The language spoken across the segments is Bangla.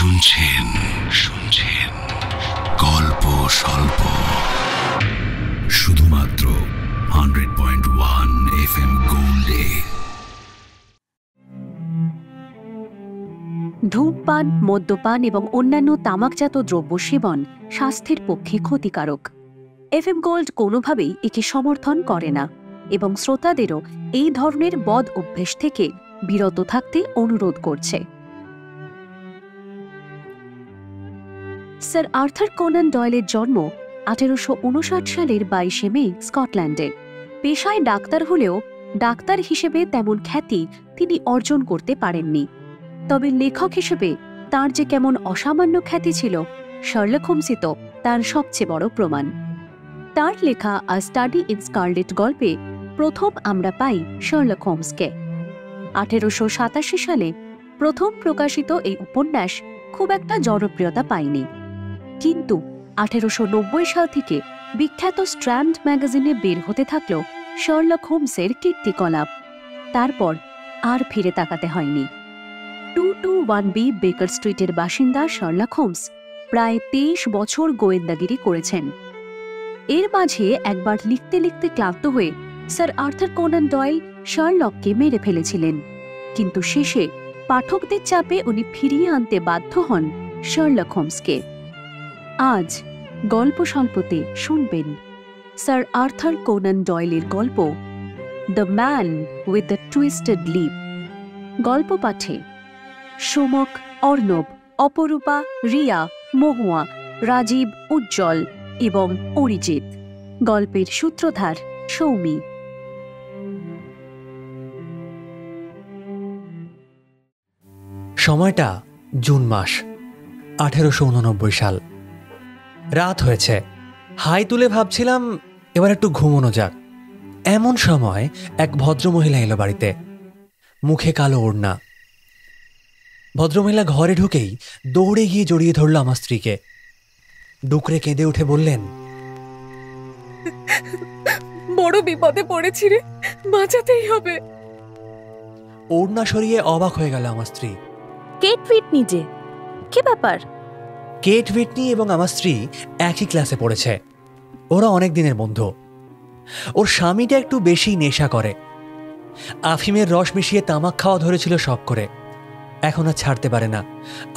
শুনছেন শুনছেন গল্প স্বল্প, শুধুমাত্র 100.1 FM গোল্ডে। ধূমপান, মদ্যপান এবং অন্যান্য তামাকজাত দ্রব্য সেবন স্বাস্থ্যের পক্ষে ক্ষতিকারক। FM গোল্ড কোনোভাবেই একে সমর্থন করে না এবং শ্রোতাদেরও এই ধরনের বদ অভ্যেস থেকে বিরত থাকতে অনুরোধ করছে। স্যার আর্থার কোনান ডয়েলের জন্ম 1859 সালের 22 মে স্কটল্যান্ডে। পেশায় ডাক্তার হলেও ডাক্তার হিসেবে তেমন খ্যাতি তিনি অর্জন করতে পারেননি। তবে লেখক হিসেবে তার যে কেমন অসামান্য খ্যাতি ছিল, শার্লক হোমসই তো তার সবচেয়ে বড় প্রমাণ। তার লেখা আ স্টাডি ইন স্কারলেট গল্পে প্রথম আমরা পাই শার্লক হোমসকে। 1887 সালে প্রথম প্রকাশিত এই উপন্যাস খুব একটা জনপ্রিয়তা পায়নি, কিন্তু 1890 সাল থেকে বিখ্যাত স্ট্র্যান্ড ম্যাগাজিনে বের হতে থাকল শার্লক হোমসের কীর্তিকলাপ। তারপর আর ফিরে তাকাতে হয়নি। 221B বেকার স্ট্রিটের বাসিন্দা শার্লক হোমস প্রায় 23 বছর গোয়েন্দাগিরি করেছেন। এর মাঝে একবার লিখতে লিখতে ক্লান্ত হয়ে স্যার আর্থার কোনান ডয়েল শার্লককে মেরে ফেলেছিলেন, কিন্তু শেষে পাঠকদের চাপে উনি ফিরিয়ে আনতে বাধ্য হন শার্লক হোমসকে। আজ গল্প স্বল্পতে শুনবেন স্যার আর্থার কোনান ডয়েলের গল্প the man with the twisted lip. গল্প পাঠে সোমক, অর্ণব, অপরূপা, রিয়া, মহুয়া, রাজীব, উজ্জ্বল এবং অরিজিৎ। গল্পের সূত্রধার সৌমি। সময়টা জুন মাস, 1889 সাল। রাত হয়েছে, হাই তুলে ভাবছিলাম এবার একটু ঘুমোনো যাক। এমন সময় এক ভদ্রমহিলা এলো বাড়িতে, মুখে কালো ওড়না। ভদ্রমহিলা ঘরে ঢুকেই দৌড়ে গিয়ে জড়িয়ে ধরল আমার স্ত্রীকে। ডুকরে কেঁদে উঠে বললেন, বড় বিপদে পড়েছি রে, বাঁচাতেই হবে। ওড়না সরিয়ে অবাক হয়ে গেল আমার স্ত্রী। কেট হুইটনি যে, কি ব্যাপার? কেট হুইটনি এবং আমার স্ত্রী একই ক্লাসে পড়েছে। ওরা অনেক দিনের বন্ধু। ওর স্বামীটা একটু বেশি নেশা করে, আফিমের রস মিশিয়ে তামাক খাওয়া ধরেছিল শখ করে। এখন আর ছাড়তে পারে না।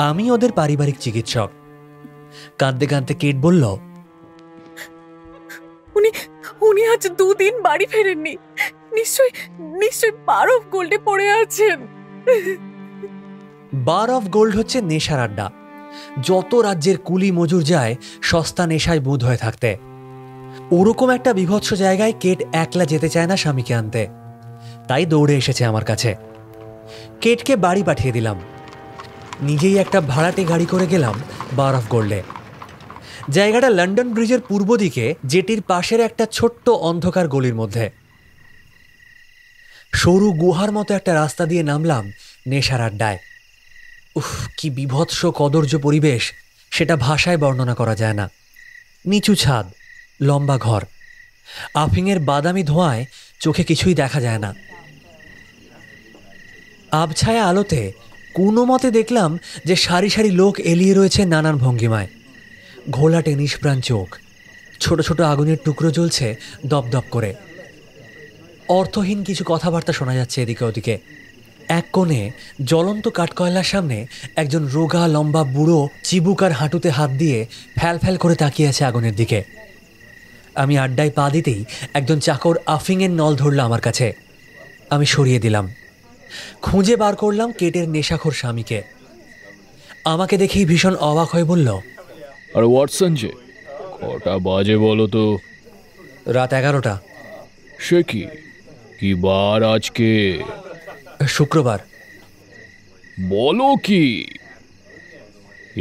আমি ওদের পারিবারিক চিকিৎসক। কাঁদতে কাঁদতে কেট বলল, উনি আজ 2 দিন বাড়ি ফেরেননি। নিশ্চয় বার অফ গোল্ডে পড়ে আছেন। বার অফ গোল্ড হচ্ছে নেশার আড্ডা। যত রাজ্যের কুলি মজুর যায় সস্তা নেশায় বুঁদ হয়ে থাকতে। ওরকম একটা বিভৎস জায়গায় কেট একলা যেতে চায় না স্বামীকে আনতে, তাই দৌড়ে এসেছে আমার কাছে। কেটকে বাড়ি পাঠিয়ে দিলাম। নিজেই একটা ভাড়াটে গাড়ি করে গেলাম বার অফ গোল্ডে। জায়গাটা লন্ডন ব্রিজের পূর্ব দিকে, জেটির পাশের একটা ছোট্ট অন্ধকার গলির মধ্যে। সরু গুহার মতো একটা রাস্তা দিয়ে নামলাম নেশার আড্ডায়। উফ, কি বিভৎস কদর্য পরিবেশ, সেটা ভাষায় বর্ণনা করা যায় না। নিচু ছাদ, লম্বা ঘর, আফিংয়ের বাদামি ধোঁয়ায় চোখে কিছুই দেখা যায় না। আবছায়া আলোতে কোনো মতে দেখলাম যে সারি সারি লোক এলিয়ে রয়েছে নানান ভঙ্গিমায়। ঘোলাটে নিষ্প্রাণ চোখ, ছোট ছোট আগুনের টুকরো জ্বলছে দপদপ করে। অর্থহীন কিছু কথাবার্তা শোনা যাচ্ছে এদিকে ওদিকে। এক কোণে জ্বলন্ত কাঠকয়লার সামনে একজন রোগা লম্বা বুড়ো চিবুকার হাঁটুতে হাত দিয়ে ফ্যাল ফ্যাল করে তাকিয়ে আছে আগুনের দিকে। আমি আড্ডায় পা দিতেই একজন চাকর আফিংয়ের নল ধরল আমার কাছে। আমি সরিয়ে দিলাম। খুঁজে বার করলাম কেটের নেশাখোর স্বামীকে। আমাকে দেখেই ভীষণ অবাক হয়ে বলল, আর ওয়াটসন যে, কটা বাজে বলো তো? রাত 11টা। সে কি বার আজকে? শুক্রবার। বলো কি,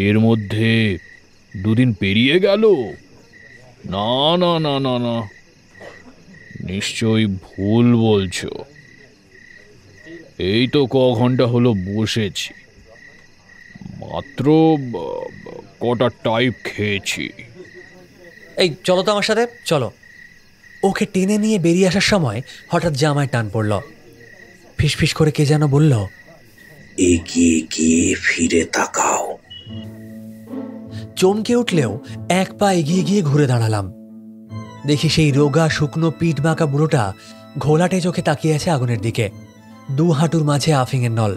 এর মধ্যে 2 দিন পেরিয়ে গেল? না না না না না, নিশ্চয়ই ভুল বলছো। এই তো ঘন্টা হলো বসেছি, মাত্র কটা টাইপ খেয়েছি। এই চলো তো আমার সাথে, চলো। ওকে টেনে নিয়ে বেরিয়ে আসার সময় হঠাৎ জামায় টান পড়ল। ফিসফিস করে কে যেন বলল, এগিয়ে গিয়ে ফিরে তাকাও। চমকে উঠলেও এক পা এগিয়ে গিয়ে ঘুরে দাঁড়ালাম। দেখি সেই রোগা শুকনো পিঠ বাঁকা বুড়োটা ঘোলাটে চোখে তাকিয়ে আছে আগুনের দিকে, 2 হাঁটুর মাঝে আফিংয়ের নল,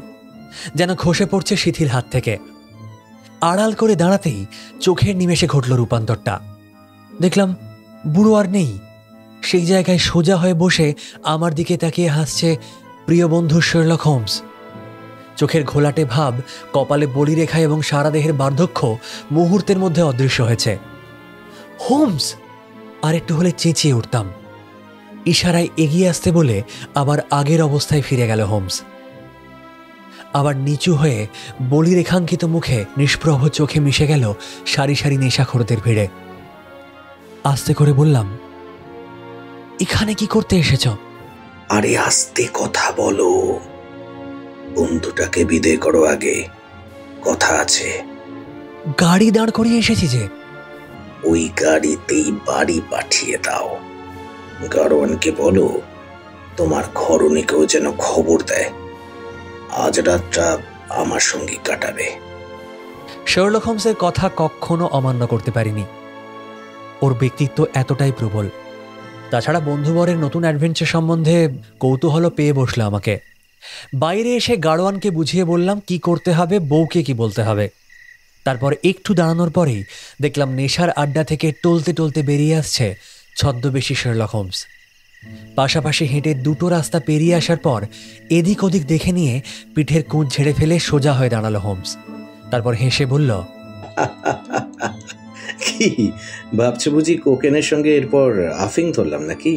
যেন খসে পড়ছে শিথিল হাত থেকে। আড়াল করে দাঁড়াতেই চোখের নিমেষে ঘটল রূপান্তরটা। দেখলাম বুড়ো আর নেই, সেই জায়গায় সোজা হয়ে বসে আমার দিকে তাকিয়ে হাসছে প্রিয় বন্ধু শার্লক হোমস। চোখের ঘোলাটে ভাব, কপালে বলিরেখা এবং সারা দেহের বার্ধক্য মুহূর্তের মধ্যে অদৃশ্য হয়েছে। হোমস! আর একটু হলে চেঁচিয়ে উঠতাম। ইশারায় এগিয়ে আসতে বলে আবার আগের অবস্থায় ফিরে গেল হোমস। আবার নিচু হয়ে বলিরেখাঙ্কিত মুখে নিষ্প্রভ চোখে মিশে গেল সারি সারি নেশাখোরদের ভিড়ে। আস্তে করে বললাম, এখানে কি করতে এসেছ? আরে আস্তে কথা বলো, বন্ধুটাকে বিদায় করো, আগে কথা আছে। গাড়ি দাঁড় করিয়ে এসেছি যে। ওই গাড়িতেই বাড়ি পাঠিয়ে দাও। গাড়োয়ানকে বলো তোমার ঘরণীকেও যেন খবর দেয়, আজ রাতটা আমার সঙ্গে কাটাবে। শার্লক হোমসের কথা কখনো অমান্য করতে পারিনি। ওর ব্যক্তিত্ব এতটাই প্রবল। তাছাড়া বন্ধুবরের নতুন অ্যাডভেঞ্চার সম্বন্ধে কৌতূহল পেয়ে বসলো আমাকে। বাইরে এসে গাড়োয়ানকে বুঝিয়ে বললাম কি করতে হবে, বউকে কি বলতে হবে। তারপর একটু দাঁড়ানোর পরেই দেখলাম নেশার আড্ডা থেকে টলতে টলতে বেরিয়ে আসছে ছদ্মবেশী শার্লক হোমস। পাশাপাশি হেঁটে 2টো রাস্তা পেরিয়ে আসার পর এদিক ওদিক দেখে নিয়ে পিঠের কুঁচ ঝেড়ে ফেলে সোজা হয়ে দাঁড়ালো হোমস। তারপর হেসে বলল, কি ভাবছো বুঝি কোকেনের সঙ্গে এরপর আফিং ধরলাম নাকি?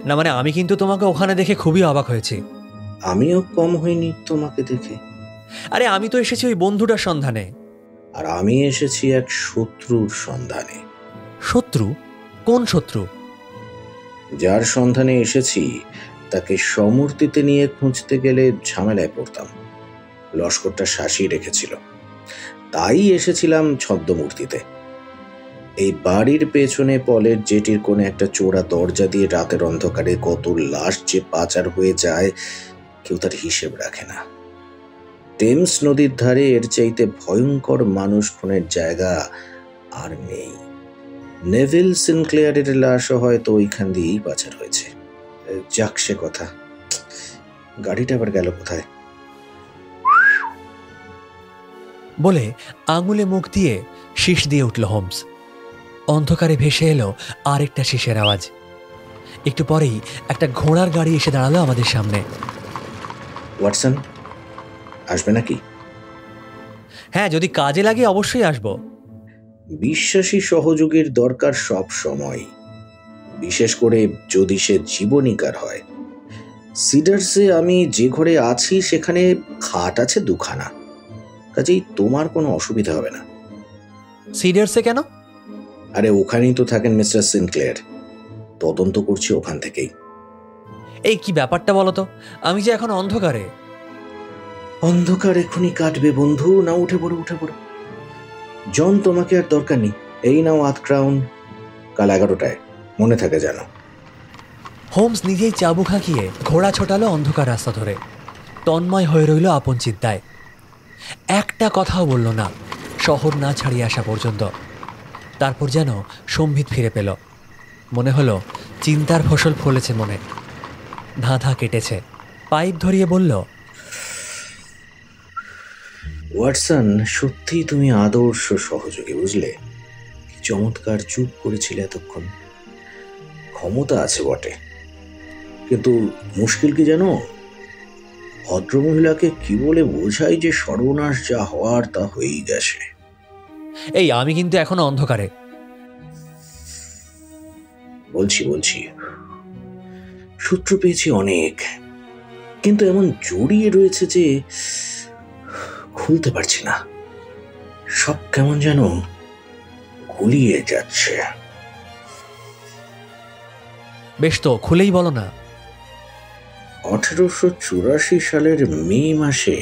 না মানে আমি কিন্তু তোমাকে ওখানে দেখে খুবই অবাক হয়েছি। আমিও কম হইনি তোমাকে দেখে। আরে আমি তো এসেছি ওই বন্ধুটার সন্ধানে। আর আমি এসেছি এক শত্রুর সন্ধানে। শত্রু? কোন শত্রু? যার সন্ধানে এসেছি তাকে সমূর্তিতে নিয়ে খুঁজতে গেলে ঝামেলায় পড়তাম। লস্করটা শাসিয়ে রেখেছিল, তাই এসেছিলাম ছদ্মমূর্তিতে। এই বাড়ির পেছনে পলের জেটির কোণে একটা চোরা দরজা দিয়ে রাতের অন্ধকারে কত লাশ যে পাচার হয়ে যায় কেউ তার হিসেব রাখে না। টেমস নদীর ধারে এর চাইতে ভয়ঙ্কর মানুষ খুনের জায়গা আর নেই। নেভিল সিনক্লেয়ারের লাশও হয়তো ওইখান দিয়েই পাচার হয়েছে। যাক সে কথা, গাড়িটা আবার গেল কোথায়? বলে আঙুলে মুখ দিয়ে শীষ দিয়ে উঠল হোমস। অন্ধকারে ভেসে এলো আরেকটা শীষের আওয়াজ। একটু পরেই একটা ঘোড়ার গাড়ি এসে দাঁড়ালো আমাদের সামনে। ওয়াটসন, আসবে নাকি? হ্যাঁ, যদি কাজে লাগে অবশ্যই আসবো। বিশ্বাসী সহযোগীর দরকার সব সময়, বিশেষ করে যদি সে জীবনীকার হয়। সিডার্সে আমি যে ঘরে আছি সেখানে খাট আছে 2খানা, কাজেই তোমার কোনো অসুবিধা হবে না। সিডার্সে কেন? আরে ওখানেই তো থাকেন মিস্টার সিনক্লেয়ার, তদন্ত করছি ওখান থেকেই। এই কি ব্যাপারটা বলো তো, আমি যে এখন অন্ধকারে। অন্ধকার এখনই কাটবে বন্ধু, না উঠে পড়ো উঠে পড়ো। জন তোমাকে আর দরকার নেই, এই নাও 8 ক্রাউন, কাল 11টায়, মনে থাকে জানো। হোমস নিজেই চাবুক হাঁকিয়ে ঘোড়া ছোটালো অন্ধকার রাস্তা ধরে। তন্ময় হয়ে রইল আপন চিন্তায়। একটা কথাও বলল না শহর না ছাড়িয়ে আসা পর্যন্ত। তারপর যেন সম্বিত ফিরে পেল। মনে হলো চিন্তার ফসল ফলেছে মনে, ধাঁধা কেটেছে। পাইপ ধরিয়ে বলল, ওয়াটসন, সত্যিই তুমি আদর্শ সহযোগী, বুঝলে? কি চমৎকার চুপ করেছিলে এতক্ষণ। ক্ষমতা আছে বটে, কিন্তু মুশকিল কি জানো? ভদ্রমহিলাকে কি বলে বোঝাই যে সর্বনাশ যা হওয়ার তা হয়েই গেছে। এই আমি কিন্তু এখনো অন্ধকারে। বলছি সূত্র পেয়েছি অনেক, কিন্তু এমন জড়িয়ে রয়েছে যে খুলতে পারছি না। সব কেমন যেন গুলিয়ে যাচ্ছে। বেশ তো, খুলেই বলো না। 1884 সালের মে মাসে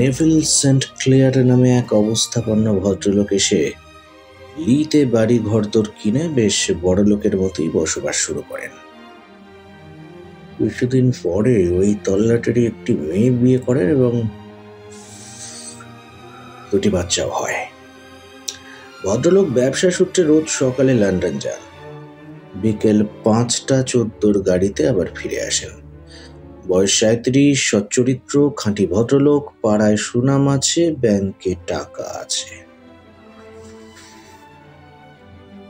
নেভিল সেন্ট ক্লেয়ার নামে এক অবস্থাপন্ন ভদ্রলোক এসে লিতে বাড়ি ঘরদোর কিনে বেশ বড় লোকের মতোই বসবাস শুরু করেন। কিছুদিন পরে ওই তল্লাটেরই একটি মেয়ে বিয়ে করেন এবং দুটি বাচ্চাও হয়। ভদ্রলোক ব্যবসা সূত্রে রোজ সকালে লন্ডন যান, বিকেল 5:14 গাড়িতে আবার ফিরে আসেন। বয়স 37, সচ্চরিত্র, খাঁটি ভদ্রলোক, পাড়ায় সুনাম আছে, ব্যাংকে টাকা আছে।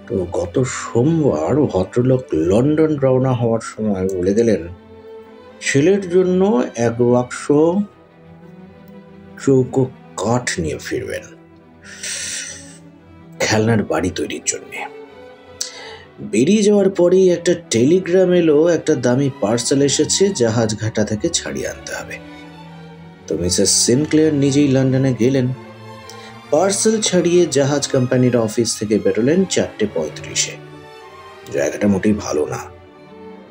তো গত সোমবার ভদ্রলোক লন্ডন রওনা হওয়ার সময় বলে গেলেন ছেলের জন্য 1 বাক্স চৌকো কাঠ নিয়ে ফিরবেন খেলনার বাড়ি তৈরির জন্য। বেরিয়ে যাওয়ার পরেই একটা টেলিগ্রাম এলো, একটা দামি পার্সেল এসেছে, জাহাজ ঘাটা থেকে ছাড়িয়ে আনতে হবে। তো মিসেস সিনক্লেয়ার নিজেই লন্ডনে গেলেন। পার্সেল ছাড়িয়ে জাহাজ কোম্পানির অফিস থেকে বেরোলেন 4:35-এ। জায়গাটা মোটেই ভালো না,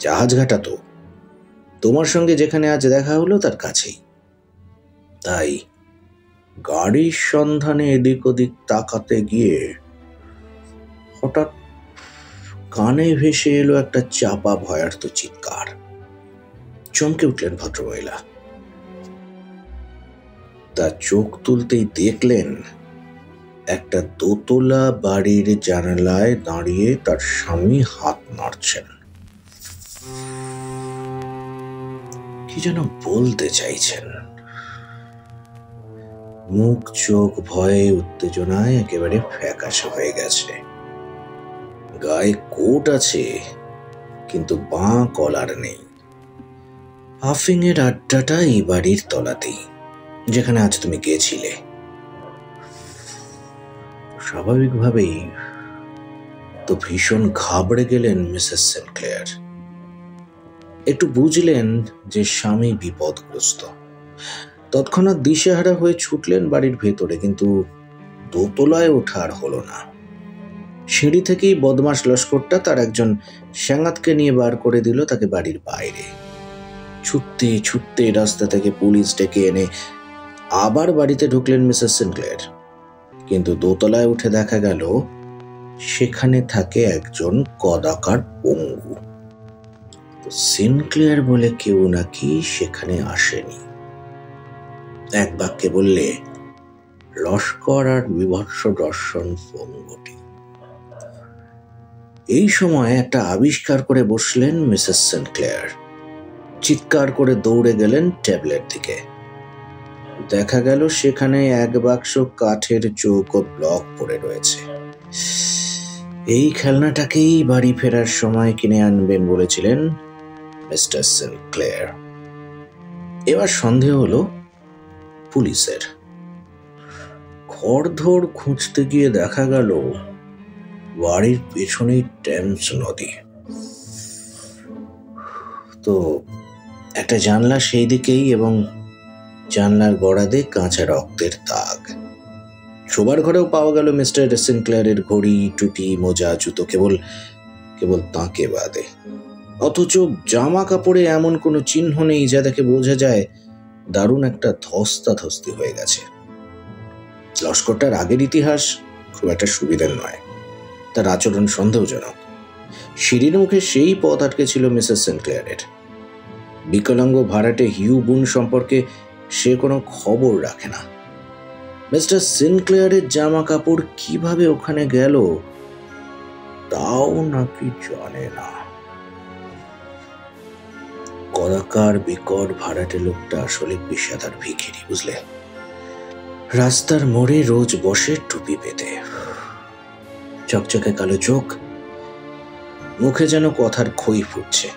জাহাজ ঘাটা তো তোমার সঙ্গে যেখানে আজ দেখা হলো তার কাছেই। তাই গাড়ির সন্ধানে এদিক ওদিক তাকাতে গিয়ে হঠাৎ কানে ভেসে এলো একটা চাপা ভয়ার্ত চিৎকার। চমকে উঠলেন ভদ্রমহিলা। তা চোখ তুলতেই দেখলেন একটা দোতলা বাড়ির জানালায় দাঁড়িয়ে তার স্বামী হাত নাড়ছেন, কি যেন বলতে চাইছেন। মুখ চোখ ভয়ে উত্তেজনায় একেবারে ফ্যাকাশে হয়ে গেছে। গায়ে কোট আছে কিন্তু বাঁ কলার নেই। হাফিং এর আড্ডাটা এই বাড়ির তলাতেই, যেখানে আজ তুমি গিয়েছিলে। স্বাভাবিকভাবেই তো ভীষণ ঘাবড়ে গেলেন মিসেস সিনক্লেয়ার। একটু বুঝলেন যে স্বামী বিপদগ্রস্ত। তৎক্ষণাৎ দিশেহারা হয়ে ছুটলেন বাড়ির ভেতরে, কিন্তু দোতলায় ওঠার হলো না। সিঁড়ি থেকেই বদমাশ লস্করটা তার একজন স্যাঙাতকে নিয়ে বার করে দিল তাকে বাড়ির বাইরে। ছুটতে ছুটতে রাস্তা থেকে পুলিশ ডেকে এনে আবার বাড়িতে ঢুকলেন মিসেস সিনক্লেয়ার। কিন্তু দোতলায় উঠে দেখা গেল সেখানে থাকে একজন কদাকার পঙ্গু। সিনক্লেয়ার বলে কেউ নাকি সেখানে আসেনি। এক বাক্যে বললে লস্কর আর বিভৎস দর্শন পঙ্গুটি। এই সময় একটা আবিষ্কার করে বসলেন মিসেস সিনক্লেয়ার। চিৎকার করে দৌড়ে গেলেন টেবিলের দিকে। দেখা গেল সেখানে 1 বাক্স কাঠের চৌকো ব্লক পড়ে রয়েছে। এই খেলনাটাকেই বাড়ি ফেরার সময় কিনে আনবেন বলেছিলেন মিস্টার সিনক্লেয়ার। এবার সন্দেহ হলো পুলিশের। খড়ধর খুঁজতে গিয়ে দেখা গেল বাড়ির পেছনেই টেমস নদী। তো একটা জানলা সেই দিকেই, এবং জানলার গড়াদে কাঁচা রক্তের দাগ। শোবার ঘরেও পাওয়া গেল মিস্টার সিনক্লেয়ারের ঘড়ি, টুপি, মোজা, জুতো, কেবল তাকে বাদে। অথচ জামা কাপড়ে এমন কোনো চিহ্ন নেই যা দেখে বোঝা যায় দারুণ একটা ধস্তাধস্তি হয়ে গেছে। লস্করটার আগের ইতিহাস খুব একটা সুবিধার নয়, তার আচরণ সন্দেহজনক। সিঁড়ির মুখে সেই পথ আটকে ছিল মিসেস সিনক্লেয়ারের। বিকলাঙ্গ ভাড়াটে হিউ বুন সম্পর্কে সে কোনো খবর রাখে না। মিস্টার সিনক্লেয়ারের জামা কাপড় কিভাবে ওখানে গেল তাও নাকি জানে না। কদাকার বিকট ভাড়াটে লোকটা আসলে পেশাদার ভিখিরি, বুঝলে। রাস্তার মোড়ে রোজ বসে টুপি পেতে, চকচকে কালো চোখ, মুখে যেন কথার খই ফুটছে।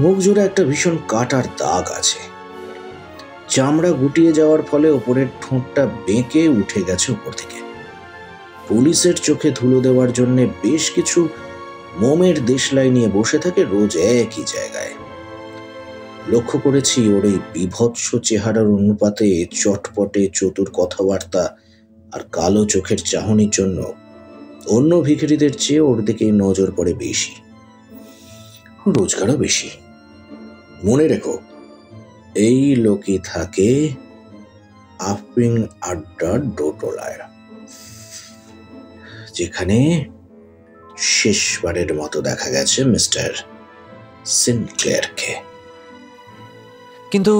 মুখ জুড়ে একটা ভীষণ কাটার দাগ আছে। চামড়া গুটিয়ে যাওয়ার ফলে ওপরের ঠোঁটটা বেঁকে উঠে গেছে উপর থেকে। পুলিশের চোখে ধুলো দেওয়ার জন্য বেশ কিছু মোমের দেশলাই নিয়ে বসে থাকে রোজ একই জায়গায়। লক্ষ্য করেছি ওর এই বিভৎস চেহারার অনুপাতে চটপটে চতুর কথাবার্তা আর কালো চোখের চাহনির জন্য অন্য ভিখিরিদের চেয়ে ওর দিকে নজর পড়ে বেশি, রোজগারও বেশি। মনে রেখো, এই লোকই থাকে আফিং আড্ডার দোতলায়, যেখানে শেষবারের মতো দেখা গেছে মিস্টার সিনক্লেয়ারকে। কিন্তু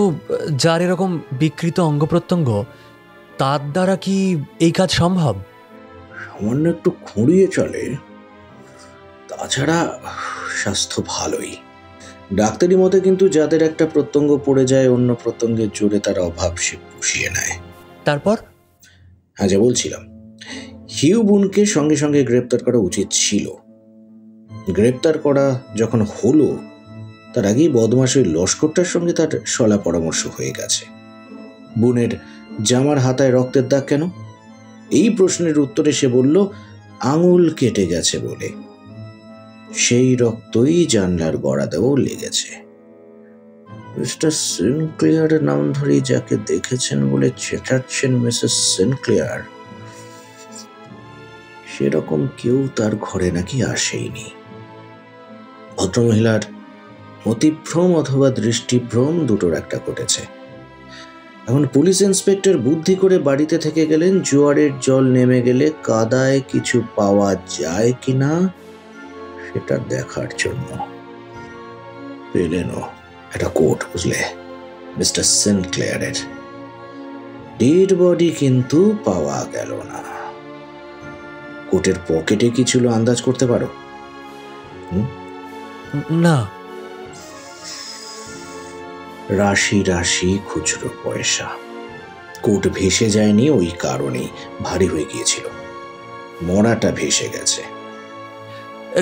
যার এরকম বিকৃত অঙ্গ প্রত্যঙ্গ, তার দ্বারা কি এই কাজ সম্ভব? সামান্য একটু খুঁড়িয়ে চলে, তাছাড়া স্বাস্থ্য ভালোই। ডাক্তারি মতে কিন্তু যাদের একটা প্রত্যঙ্গ পড়ে যায়, অন্য প্রত্যঙ্গের জোরে তার অভাব সে পুষিয়ে নেয়। তারপর? হ্যাঁ, যা বলছিলাম, হিউ বুনকে সঙ্গে সঙ্গে গ্রেপ্তার করা উচিত ছিল। গ্রেপ্তার করা যখন হলো, তার আগেই বদমাশ ওই লস্করটার সঙ্গে তার সলা পরামর্শ হয়ে গেছে। বুনের জামার হাতায় রক্তের দাগ কেন? এই প্রশ্নের উত্তরে সে বলল আঙুল কেটে গেছে বলে। সেই রক্তই জানলার গড়াতেও লেগেছে। মিস্টার সিনক্লেয়ারের নাম ধরেই যাকে দেখেছেন বলে চেঁচাচ্ছেন মিসেস সিনক্লেয়ার, সেরকম কেউ তার ঘরে নাকি আসেইনি। ভদ্রমহিলার মতিভ্রম অথবা দৃষ্টিভ্রম দুটোর একটা ঘটেছে। এখন পুলিশ ইন্সপেক্টর বুদ্ধি করে বাড়িতে থেকে গেলেন জোয়ারের জল নেমে গেলে কাদায় কিছু পাওয়া যায় কিনা সেটা দেখার জন্য। পেলেনও একটা কোট, বুঝলে, মিস্টার সিনক্লেয়ারের। ডেড বডি কিন্তু পাওয়া গেল না। কোটের পকেটে কি ছিল আন্দাজ করতে পারো? না। রাশি রাশি খুচরো পয়সা। কোট ভেসে যায়নি ওই কারণেই, ভারী হয়ে গিয়েছিল। মরাটা ভেসে গেছে।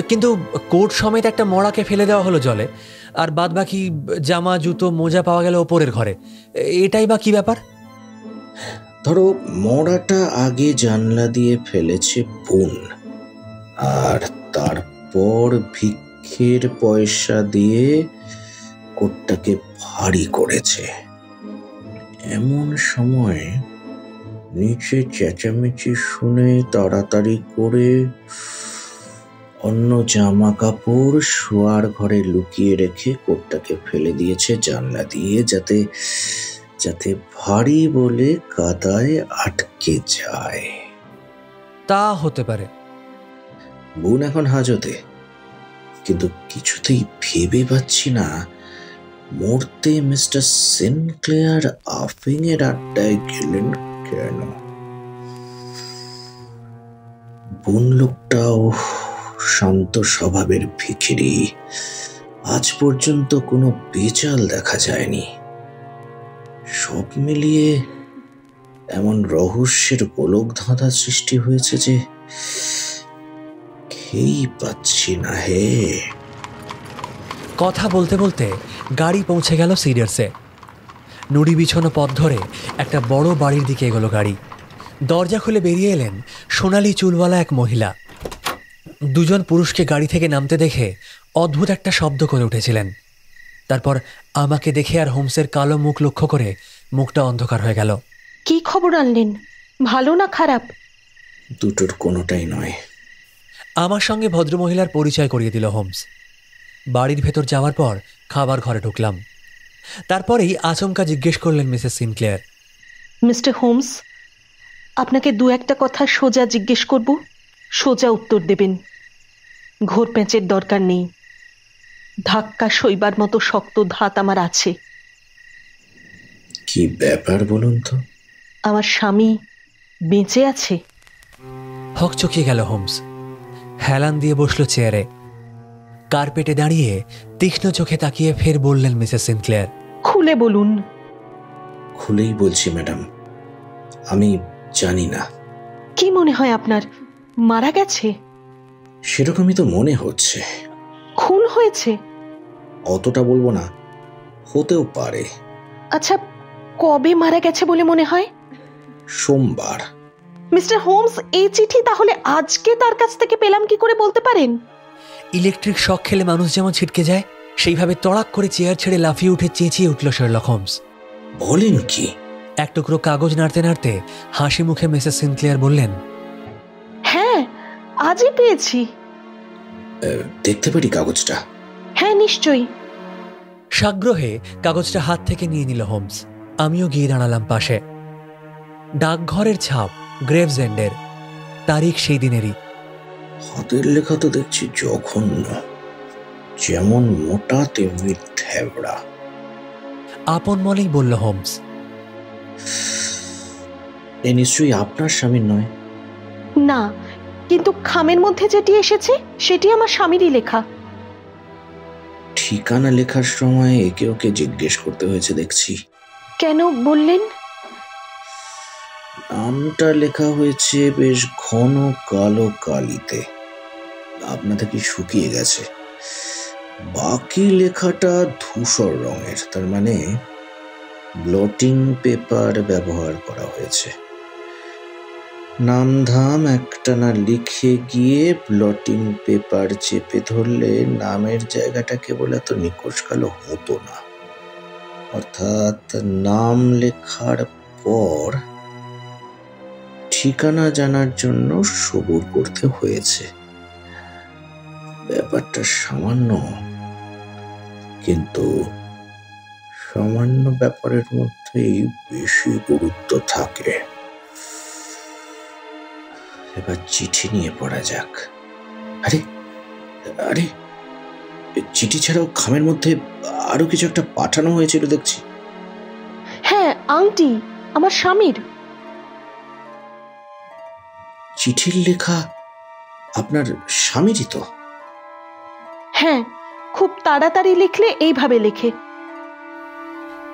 কিন্তু কোট সমেত একটা মড়াকে ফেলে দেওয়া হলো জলে, আর বাদ বাকি জামা জুতো মোজা পাওয়া গেল ওপরের ঘরে। এটাই বা কি ব্যাপার? ধরো মরাটা আগে জানলা দিয়ে ফেলেছে বুন, আর তারপর ভিক্ষের পয়সা দিয়ে কোটটাকে ভারী করেছে। এমন সময় নিচে চেঁচামেচি শুনে তাড়াতাড়ি করে অন্য জামা কাপড় শোয়ার ঘরে লুকিয়ে রেখে কোটটাকে ফেলে দিয়েছে জানলা দিয়ে, যাতে যাতে ভারী বলে কাদায় আটকে যায়। তা হতে পারে। বোন এখন হাজতে, কিন্তু কিছুতেই ভেবে পাচ্ছি না মরতে মিস্টার সিনক্লেয়ার আফিং এর আড্ডায় গেলেন কেন। বোন লোকটাও শান্ত স্বভাবের ভিখিরি, আজ পর্যন্ত কোনো বেচাল দেখা যায়নি। সব মিলিয়ে এমন রহস্যের গোলক ধাঁধা সৃষ্টি হয়েছে যে খেয়েই পাচ্ছি না হে। কথা বলতে বলতে গাড়ি পৌঁছে গেল সিডার্সে। নুড়ি বিছানো পথ ধরে একটা বড় বাড়ির দিকে এগোলো গাড়ি। দরজা খুলে বেরিয়ে এলেন সোনালি চুলওয়ালা এক মহিলা। দুজন পুরুষকে গাড়ি থেকে নামতে দেখে অদ্ভুত একটা শব্দ করে উঠেছিলেন। তারপর আমাকে দেখে আর হোমসের কালো মুখ লক্ষ্য করে মুখটা অন্ধকার হয়ে গেল। কি খবর আনলেন? ভালো না খারাপ? দুটোর কোনোটাই নয়। আমার সঙ্গে ভদ্রমহিলার পরিচয় করিয়ে দিল হোমস। বাড়ির ভেতর যাওয়ার পর খাবার ঘরে ঢুকলাম। তারপরেই আচমকা জিজ্ঞেস করলেন মিসেস সিনক্লেয়ার, মিস্টার হোমস, আপনাকে দু একটা কথা সোজা জিজ্ঞেস করব, সোজা উত্তর দেবেন। ঘোর প্যাঁচের দরকার নেই। ধাক্কা সইবার মতো শক্ত ধাত আমার আছে। কি ব্যাপার বলুন তো? আমার স্বামী বেঁচে আছে? হকচকিয়ে গেল হোমস। হেলান দিয়ে বসলো চেয়ারে। কার্পেটে দাঁড়িয়ে তীক্ষ্ণ চোখে তাকিয়ে ফের বললেন মিসেস সিনক্লেয়ার, খুলে বলুন। খুলেই বলছি ম্যাডাম, আমি জানি না। কি মনে হয় আপনার? মারা গেছে? সেরকমই তো মনে হচ্ছে। খুন হয়েছে? অতটা বলবো না, হতেও পারে। আচ্ছা, কবে মারা গেছে বলে মনে হয়? সোমবার। মিস্টার হোমস, এই চিঠি তাহলে আজকে তার কাছ থেকে পেলাম কি করে বলতে পারেন? ইলেকট্রিক শক খেলে মানুষ যেমন ছিটকে যায়, সেইভাবে তড়াক করে চেয়ার ছেড়ে লাফিয়ে উঠে চেঁচিয়ে উঠল শার্লক হোমস। বলেন কি? এক টুকরো কাগজ নাড়তে নাড়তে হাসি মুখে মিসেস সিনক্লেয়ার বললেন, হ্যাঁ, আজই পেয়েছি। দেখতে পারি কাগজটা? হ্যাঁ, নিশ্চয়ই। সাগ্রহে কাগজটা হাত থেকে নিয়ে নিল হোমস। আমিও গিয়ে দাঁড়ালাম পাশে। ডাকঘরের ছাপ, গ্রেভস এন্ডের, তারিখ সেই দিনেরই। হাতের লেখা তো দেখছি জঘন্য, যেমন মোটা তেমনি ঠেবড়া। আপন মনেই বলল হোমস। এ নিশ্চয়ই আপনার স্বামীর নয়। না, কিন্তু খামের মধ্যে যেটি এসেছে সেটি আমার স্বামীরই লেখা। ঠিকানা লেখার সময় একে ওকে জিজ্ঞেস করতে হয়েছে দেখছি। কেন বললেন? নামটা লেখা হয়েছে বেশ ঘন কালো কালিতে, আপনাদের কি শুকিয়ে গেছে। বাকি লেখাটা ধূসর রঙের, তার মানে ব্লটিং পেপার ব্যবহার করা হয়েছে। নামধাম একটানা লিখে গিয়ে ব্লটিং পেপার চেপে ধরলে নামের জায়গাটা কেবল এত নিকষ কালো হতো না। অর্থাৎ নাম লেখার পর ঠিকানা জানার জন্য সবুর করতে হয়েছে। ব্যাপারটা সামান্য, কিন্তু সামান্য ব্যাপারের মধ্যেই বেশি গুরুত্ব থাকে। এবার চিঠি নিয়ে পড়া যাক। আরে আরে, চিঠি ছাড়াও খামের মধ্যে আরো কিছু একটা পাঠানো হয়েছিল দেখছি। হ্যাঁ, আংটি আমার স্বামীর। চিঠির লেখা আপনার স্বামীরই তো? হ্যাঁ, খুব তাড়াতাড়ি লিখলে এইভাবে লেখে।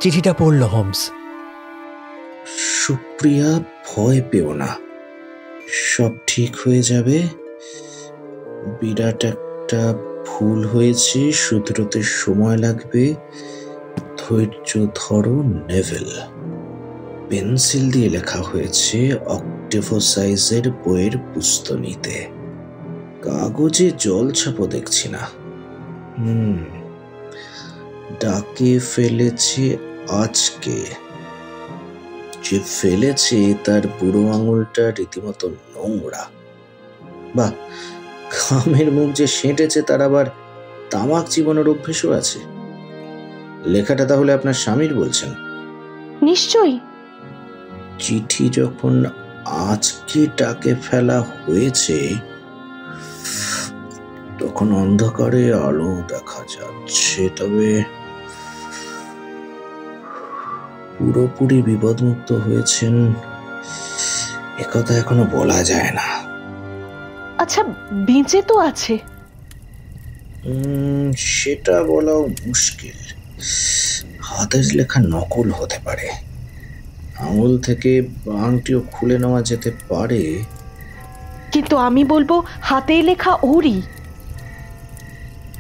চিঠিটা পড়ল হোমস। সুপ্রিয়া, ভয় পেও না, সব ঠিক হয়ে যাবে। বিরাট একটা ভুল হয়েছে, শুধরোতে সময় লাগবে, ধৈর্য ধরো নেভেল। পেন্সিল দিয়ে লেখা হয়েছে অক্টেভো সাইজের বইয়ের পুস্তনিতে। কাগজে জল ছাপও দেখছি না। ডাকে ফেলেছে আজকে। যে ফেলেছে তার বুড়ো আঙুলটা রীতিমতো নোংরা। বাহ, খামের মুখ যে সেঁটেছে তার আবার তামাক জীবনের অভ্যেসও আছে। লেখাটা তাহলে আপনার স্বামীর বলছেন? নিশ্চয়ই। চিঠি যখন আজকে ডাকে ফেলা হয়েছে, তখন অন্ধকারে আলো দেখা যাচ্ছে, তবে পুরোপুরি বিপদমুক্ত হয়েছেন একথা এখনো বলা যায় না। আচ্ছা, বেঁচে তো আছে? সেটা বলাও মুশকিল। হাতের লেখা নকল হতে পারে, আঙুল থেকে আংটিও খুলে নেওয়া যেতে পারে। কিন্তু আমি বলবো হাতে লেখা ওরই।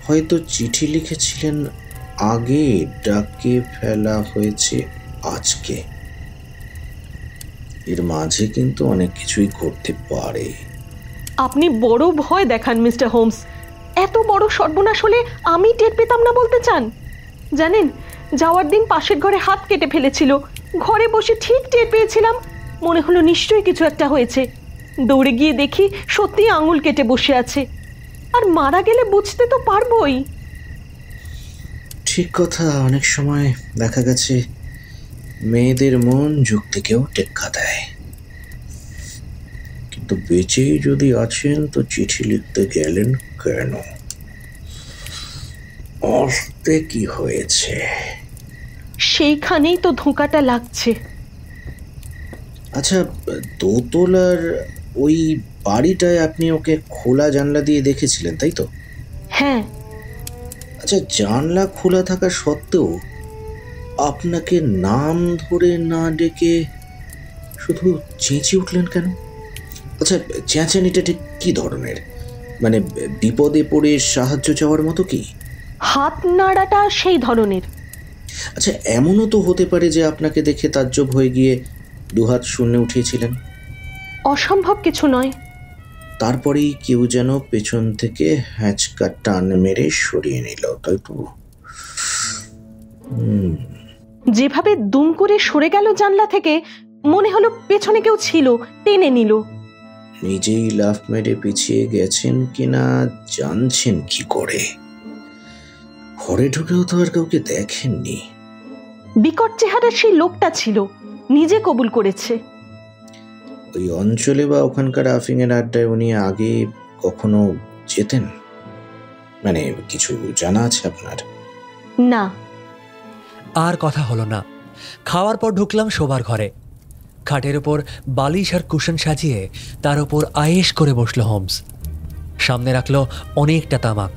হয়তো চিঠি লিখেছিলেন আগে, ডাকে ফেলা হয়েছে আজকে। এর মাঝে কিন্তু অনেক কিছুই ঘটতে পারে। আপনি বড় ভয় দেখান মিস্টার হোমস। এত বড় সর্বনাশ হলে আমি টের পেতাম না বলতে চান? জানেন, যাওয়ার দিন পাশের ঘরে হাত কেটে ফেলেছিল। ঘরে বসে ঠিক টের পেয়েছিলাম, মনে হলো নিশ্চয়ই কিছু একটা হয়েছে। দৌড়ে গিয়ে দেখি সত্যি আঙুল কেটে বসে আছে। আর মারা গেলে বুঝতে তো পারবোই। ঠিক কথা, অনেক সময় দেখা গেছে মেয়েদের মন যুক্তিকেও টেক্কা দেয়। কিন্তু বেঁচেই যদি আছেন তো চিঠি লিখতে গেলেন কেন? আসতে কি হয়েছে? সেইখানেই তো ধোঁকাটা লাগছে। আচ্ছা, দোতলার ওই বাড়িটায় আপনি ওকে খোলা জানলা দিয়ে দেখেছিলেন, তাই তো? হ্যাঁ। আচ্ছা, জানলা খোলা থাকা সত্ত্বেও আপনাকে নাম ধরে না ডেকে শুধু চেঁচিয়ে উঠলেন কেন? আচ্ছা, চেঁচানিটা ঠিক কি ধরনের? মানে বিপদে পড়ে সাহায্য চাওয়ার মতো কি? হাত নাড়াটা সেই ধরনের। আচ্ছা, এমনও তো হতে পারে যে আপনাকে দেখে তাজ্জব হয়ে গিয়ে দুহাত শূন্যে উঠিয়েছিলেন। অসম্ভব কিছু নয়। তারপরেই কেউ যেন পেছন থেকে হ্যাঁচকা টান মেরে সরিয়ে নিল, তাই তো? যেভাবে দুম করে সরে গেল জানলা থেকে, মনে হলো পেছনে কেউ ছিল, টেনে নিল। নিজেই লাফ মেরে পিছিয়ে গেছেন কিনা জানছেন কি করে? ঘরে ঢুকেও তো আর কাউকে দেখেননি। বিকট চেহারার সেই লোকটা ছিল, নিজে কবুল করেছে। ওই অঞ্চলে বা ওখানকার আফিংয়ের আড্ডায় উনি আগে কখনো যেতেন? মানে কিছু জানা আছে আপনার? না। আর কথা হলো না। খাওয়ার পর ঢুকলাম শোবার ঘরে। খাটের ওপর বালিশ আর কুশন সাজিয়ে তার ওপর আয়েশ করে বসল হোমস। সামনে রাখলো অনেকটা তামাক।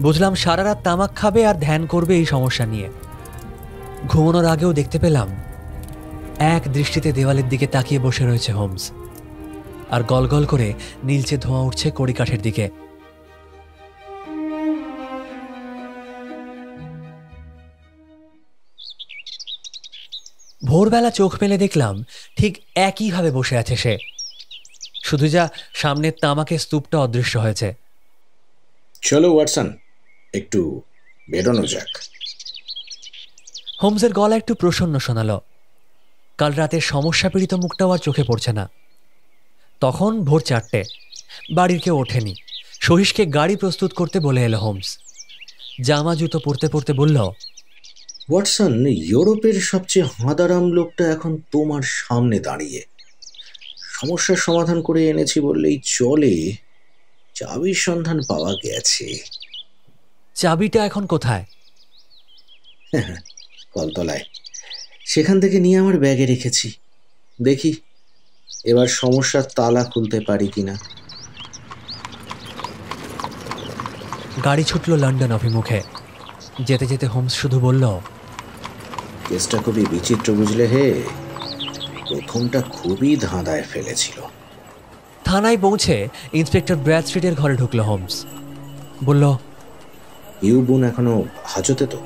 বুঝলাম সারা রাত তামাক খাবে আর ধ্যান করবে এই সমস্যা নিয়ে। ঘুমানোর আগেও দেখতে পেলাম এক দৃষ্টিতে দেওয়ালের দিকে তাকিয়ে বসে রয়েছে হোমস, আর গলগল করে নীলচে ধোঁয়া উঠছে কড়িকাঠের দিকে। ভোরবেলা চোখ মেলে দেখলাম ঠিক একইভাবে বসে আছে সে, শুধু যা সামনের তামাকের স্তূপটা অদৃশ্য হয়েছে। চলো ওয়াটসন, একটু বেরোনো যাক। হোমসের গলা একটু প্রসন্ন শোনালো। কাল রাতের সমস্যা পীড়িত মুখটাও আর চোখে পড়ছে না। তখন ভোর 4টে, বাড়ির কেউ ওঠেনি। সহিশকে গাড়ি প্রস্তুত করতে বলে এলো হোমস। জামা জুতো পরতে পরতে বলল, ওয়াটসন, ইউরোপের সবচেয়ে হাঁদারাম লোকটা এখন তোমার সামনে দাঁড়িয়ে। সমস্যার সমাধান করে এনেছি বললেই চলে। চাবির সন্ধান পাওয়া গেছে। চাবিটা এখন কোথায়? কলতলায়, সেখান থেকে নিয়ে আমার ব্যাগে রেখেছি। দেখি এবার সমস্যার তালা খুলতে পারি কিনা। গাড়ি ছুটল লন্ডন অভিমুখে। যেতে যেতে হোমস শুধু বলল, কেসটা খুবই বিচিত্র বুঝলে হে। প্রথমটা খুবই ধাঁধায় ফেলেছিল। থানায় পৌঁছে ইন্সপেক্টর ব্র্যাড স্ট্রিটের ঘরে ঢুকলো হোমস। বলল, ইউবুন এখনো হাজতে তো?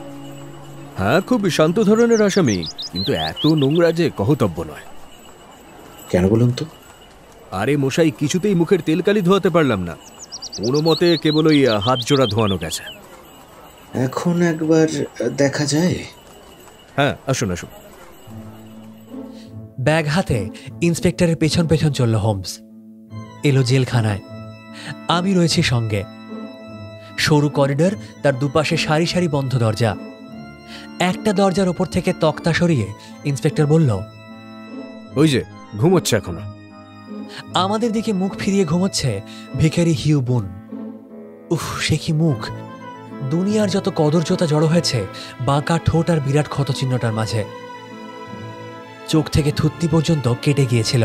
হ্যাঁ, খুব শান্ত ধরনের আসামি, কিন্তু এত নোংরা যে কহতব্য নয়। কেন বলুন তো? আরে মশাই, কিছুতেই মুখের তেলকালি ধোয়াতে পারলাম না। কোনো মতে কেবল ওই হাত জোড়া ধোয়ানো গেছে। এখন একবার দেখা যায়? হ্যাঁ, আসুন আসুন। ব্যাগ হাতে ইন্সপেক্টরের পেছন পেছন চলল হোমস। এলো জেলখানায়। আমি রয়েছি সঙ্গে। সরু করিডর, তার দুপাশে সারি সারি বন্ধ দরজা। একটা দরজার ওপর থেকে তক্তা সরিয়ে ইন্সপেক্টর বলল, ওই যে ঘুমোচ্ছে এখনো। আমাদের দিকে মুখ ফিরিয়ে ঘুমোচ্ছে ভিখারি হিউ বুন। উফ, সে কি মুখ! দুনিয়ার যত কদর্যতা জড়ো হয়েছে বাঁকা ঠোঁট আর বিরাট ক্ষতচিহ্নটার মাঝে। চোখ থেকে থুত্তি পর্যন্ত কেটে গিয়েছিল।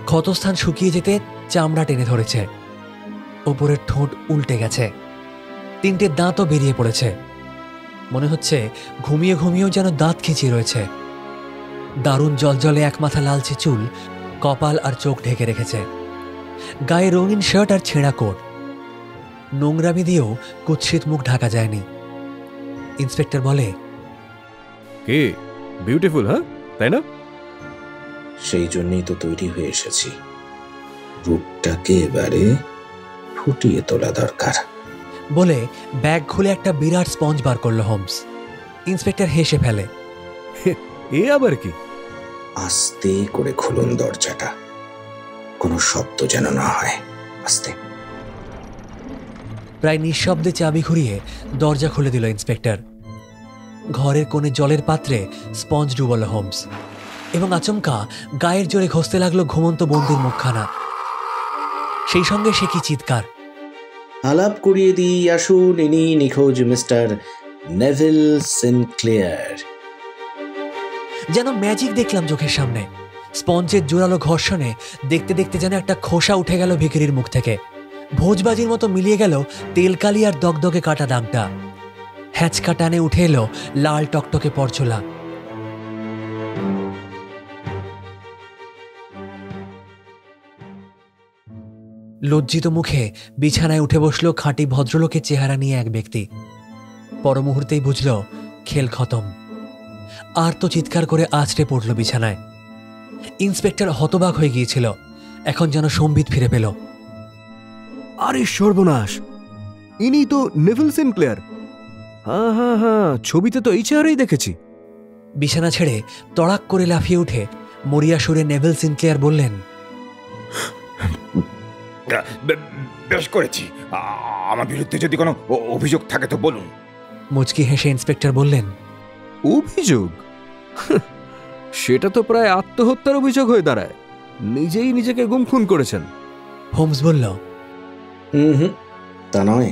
ক্ষতস্থান শুকিয়ে যেতে চামড়া টেনে ধরেছে। ওপরের ঠোঁট উল্টে গেছে। 3টে দাঁতও বেরিয়ে পড়েছে। মনে হচ্ছে ঘুমিয়ে ঘুমিয়েও যেন দাঁত খিচিয়ে রয়েছে। দারুণ জলজলে এক মাথা লালচে চুল কপাল আর চোখ ঢেকে রেখেছে। গায়ে রঙিন শার্ট আর ছেঁড়া কোট। নোংরামি দিয়েও কুৎসিত মুখ ঢাকা যায়নি। ইন্সপেক্টর বলে, কে বিউটিফুল, হ্যাঁ তাই না? সেই জন্যই তো তৈরি হয়ে এসেছি। রূপটাকে এবারে ফুটিয়ে তোলা দরকার। বলে ব্যাগ খুলে একটা বিরাট স্পঞ্জ বার করলো হোমস। ইন্সপেক্টর হেসে ফেলে, এ আবার কি? আস্তে করে খুলুন দরজাটা, কোনো শব্দ যেন না হয়। আস্তে। প্রায় নিঃশব্দে চাবি ঘুরিয়ে দরজা খুলে দিল ইন্সপেক্টর। ঘরের কোণে জলের পাত্রে স্পঞ্জ ডুবল হোমস, এবং আচমকা গায়ের জোরে ঘষতে লাগলো ঘুমন্ত বন্দির মুখখানা। সেই সঙ্গে সে কি চিৎকার! আলাপ করিয়ে দিই, আসুন, ইনি নিখোঁজ মিস্টার নেভিল সিনক্লেয়ার। যেন ম্যাজিক দেখলাম চোখের সামনে। স্পঞ্জের জোরালো ঘর্ষণে দেখতে দেখতে যেন একটা খোসা উঠে গেল ভিখিরির মুখ থেকে। ভোজবাজির মতো মিলিয়ে গেল তেলকালি আর দগদগে কাটা দাগটা। হ্যাঁচকা টানে উঠে এলো লাল টকটকে পরছোলা। লজ্জিত মুখে বিছানায় উঠে বসলো খাঁটি ভদ্রলোকের চেহারা নিয়ে এক ব্যক্তি। পর মুহূর্তেই বুঝল খেল খতম। আর তো চিৎকার করে আছড়ে পড়ল বিছানায়। ইন্সপেক্টর হতবাক হয়ে গিয়েছিল, এখন যেন সম্বিত ফিরে পেল। আরে সর্বনাশ, ইনি তো নেভিল সিনক্লেয়ার। হ্যাঁ হ্যাঁ হ্যাঁ, ছবিতে তো এই চেহারাই দেখেছি। বিছানা ছেড়ে তড়াক করে লাফিয়ে উঠে মরিয়া সুরে নেভিল সিনক্লেয়ার বললেন, বেশ করেছি। আমার বিরুদ্ধে যদি কোনো অভিযোগ থাকে তো বলুন। মুচকি হেসে ইন্সপেক্টর বললেন, অভিযোগ? সেটা তো প্রায় আত্মহত্যার অভিযোগ হয়ে দাঁড়ায়। নিজেই নিজেকে গুম খুন করেছেন। হোমস বলল, তা নয়,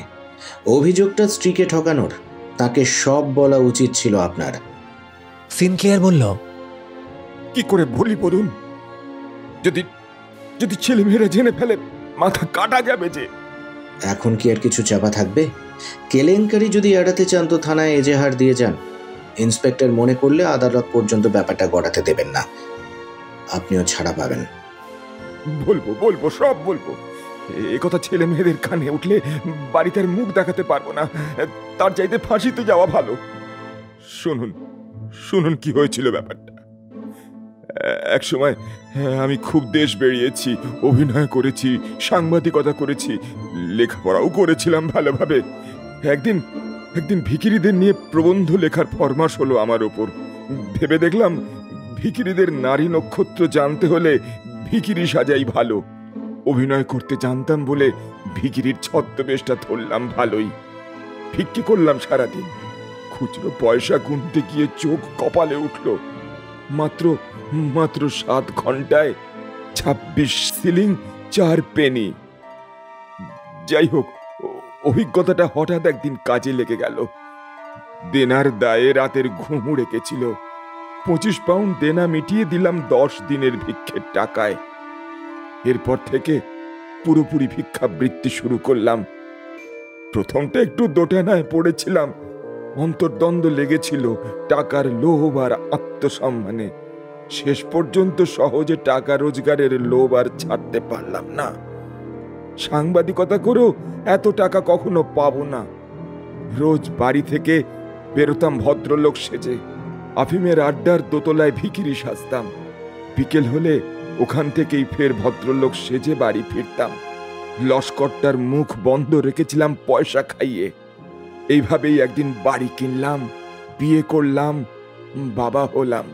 অভিযোগটা স্ত্রীকে ঠকানোর। তাকে সব বলা উচিত ছিল আপনার। সিনক্লেয়ার বলল, কি করে বলি বলুন? যদি যদি ছেলেমেয়েরা জেনে ফেলে মাথা কাটা যাবে যে। এখন কি আর কিছু চাপা থাকবে? কেলেঙ্কারি যদি এড়াতে চান তো থানায় এজাহার দিয়ে যান। ইন্সপেক্টর মনে করলে আদালত পর্যন্ত ব্যাপারটা গড়াতে দেবেন না, আপনিও ছাড়া পাবেন। বলবো বলবো, সব বলবো। এ কথা ছেলে মেয়েদের কানে উঠলে বাড়িতে আর মুখ দেখাতে পারবো না। তার চাইতে ফাঁসিতে যাওয়া ভালো। শুনুন শুনুন কি হয়েছিল ব্যাপারটা। এক সময় আমি খুব দেশ বেরিয়েছি, অভিনয় করেছি, সাংবাদিকতা করেছি, লেখাপড়াও করেছিলাম ভালোভাবে। একদিন ভিখিরিদের নিয়ে প্রবন্ধ লেখার ফরমাস হলো আমার ওপর। ভেবে দেখলাম ভিখিরিদের নারী নক্ষত্র জানতে হলে ভিখিরি সাজাই ভালো। অভিনয় করতে জানতাম বলে ভিখিরির ছদ্মবেশটা ধরলাম ভালোই। ভিক্ষে করলাম সারাদিন। খুচরো পয়সা গুনতে গিয়ে চোখ কপালে উঠল। মাত্র 7 ঘন্টায় 26 শিলিং 4 পেনি। যাই হোক, অভিজ্ঞতাটা হঠাৎ একদিন কাজে লেগে গেল। দেনার দায়ে রাতের ঘুম উড়ে গেছিল। 25 পাউন্ড দেনা মিটিয়ে দিলাম 10 দিনের ভিক্ষের টাকায়। এরপর থেকে পুরোপুরি ভিক্ষাবৃত্তি শুরু করলাম। প্রথমটা একটু দোটানায় পড়েছিলাম, অন্তর্দ্বন্দ্ব লেগেছিল টাকার লোভ আর আত্মসম্মানে। শেষ পর্যন্ত সহজে টাকা রোজগারের লোভ আর ছাড়তে পারলাম না। সাংবাদিকতা করেও এত টাকা কখনো পাবো না। রোজ বাড়ি থেকে বেরোতাম ভদ্রলোক সেজে। আফিমের আড্ডার দোতলায় ভিখিরি সাজতাম। বিকেল হলে ওখান থেকেই ফের ভদ্রলোক সেজে বাড়ি ফিরতাম। লস্করটার মুখ বন্ধ রেখেছিলাম পয়সা খাইয়ে। এইভাবেই একদিন বাড়ি কিনলাম, বিয়ে করলাম, বাবা হলাম।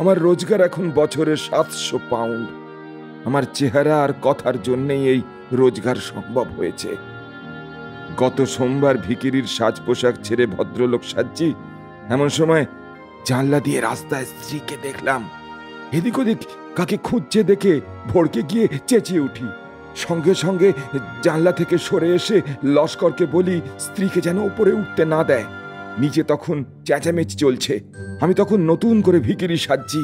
আমার রোজগার এখন বছরে 700 পাউন্ড। আমার চেহারা আর কথার জন্যই এই রোজগার সম্ভব হয়েছে। গত সোমবার ভিখিরির সাজ পোশাক ছেড়ে ভদ্রলোক সাজছি, এমন সময় জানলা দিয়ে রাস্তায় স্ত্রীকে দেখলাম। এদিক ওদিক কাকে খুঁজছে দেখে ভড়কে গিয়ে চেঁচিয়ে উঠি। সঙ্গে সঙ্গে জানলা থেকে সরে এসে লস্করকে বলি স্ত্রীকে যেন উপরে উঠতে না দেয়। নিচে তখন চেঁচামেচি চলছে। আমি তখন নতুন করে ভিখিরি সাজছি।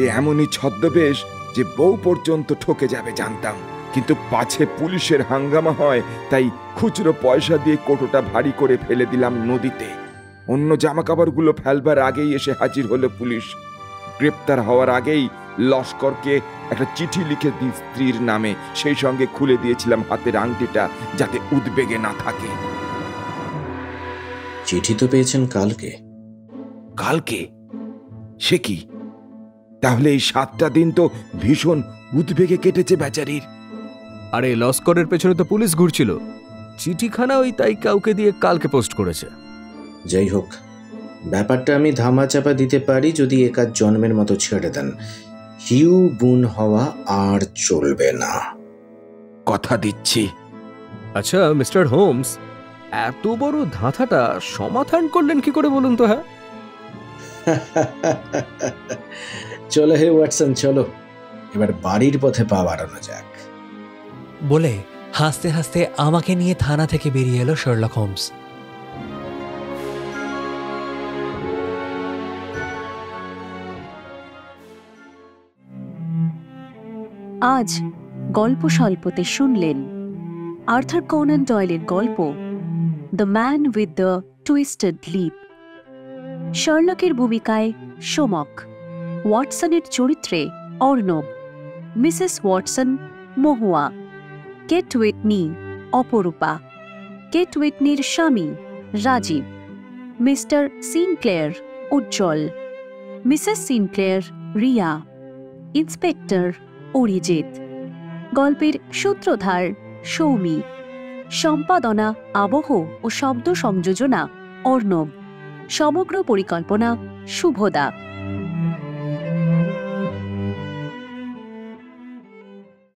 এ এমনই ছদ্মবেশ যে বউ পর্যন্ত ঠকে যাবে জানতাম, কিন্তু পাছে পুলিশের হাঙ্গামা হয় তাই খুচরো পয়সা দিয়ে কোটোটা ভারী করে ফেলে দিলাম নদীতে। অন্য জামা কাপড়গুলো ফেলবার আগেই এসে হাজির হলো পুলিশ। গ্রেপ্তার হওয়ার আগেই লস্করকে একটা চিঠি লিখে দিই স্ত্রীর নামে। সেই সঙ্গে খুলে দিয়েছিলাম হাতের আংটিটা, যাতে উদ্বেগে না থাকে। চিঠি তো পেয়েছেন কালকে। কালকে? সে কি? তাহলে এই 7টা দিন তো ভীষণ উদ্বেগে কেটেছে বেচারির। আরে লস্করের পেছনে তো পুলিশ ঘুরছিল, চিঠিখানা ওই তাই কাউকে দিয়ে কালকে পোস্ট করেছে। যাই হোক, ব্যাপারটা আমি ধামাচাপা দিতে পারি যদি একাজ জন্মের মতো ছেড়ে দেন। হিউ বুন হওয়া আর চলবে না, কথা দিচ্ছি। আচ্ছা মিস্টার হোমস, এত বড় ধাঁধাটা সমাধান করলেন কি করে বলুন তো? হ্যাঁ, চলো হে ওয়াটসন, চলো এবার বাড়ির পথে পা বাড়ানো যাক। বলে হাসতে হাসতে আমাকে নিয়ে থানা থেকে বেরিয়ে এলো শার্লক হোমস। আজ গল্প স্বল্পতে শুনলেন আর্থার কোনান ডয়েলের গল্প the man with the twisted Lip. শার্লকের ভূমিকায় সোমক, ওয়াটসনের চরিত্রে Arnab, Mrs Watson Mahua, Kate Whitney Aparupa, Kate উইটনির স্বামী Rajib, Mr Sinclair Ujjwal, Mrs Sinclair Riya, inspector Arijit. গল্পের সূত্রধার সৌমি, সম্পাদনা, আবহ ও শব্দ সংযোজনা অর্ণব, সমগ্র পরিকল্পনা শুভদা।